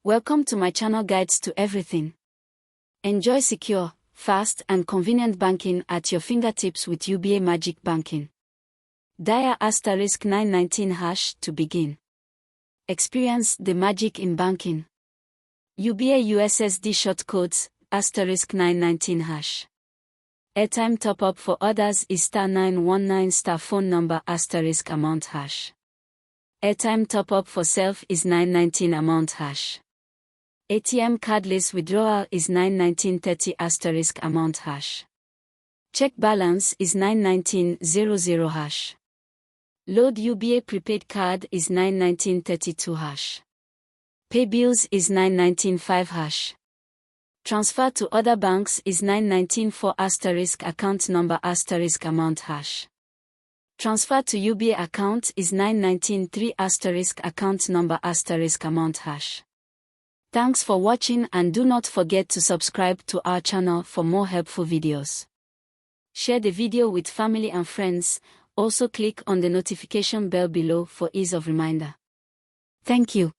Welcome to my channel Guides to Everything. Enjoy secure, fast and convenient banking at your fingertips with UBA Magic Banking. Dial *919# to begin. Experience the magic in banking. UBA USSD ShortCodes *919#. Airtime top-up for others is *919 phone number *Amounthash. Airtime top-up for self is 919 Amounthash. ATM cardless withdrawal is 91930 *Amounthash. Check balance is 91900#. Load UBA prepaid card is 91932#. Pay bills is 9195#. Transfer to other banks is 9194 account number *Amounthash. Transfer to UBA account is 9193 account number *Amounthash. Thanks for watching and do not forget to subscribe to our channel for more helpful videos. Share the video with family and friends. Also click on the notification bell below for ease of reminder. Thank you.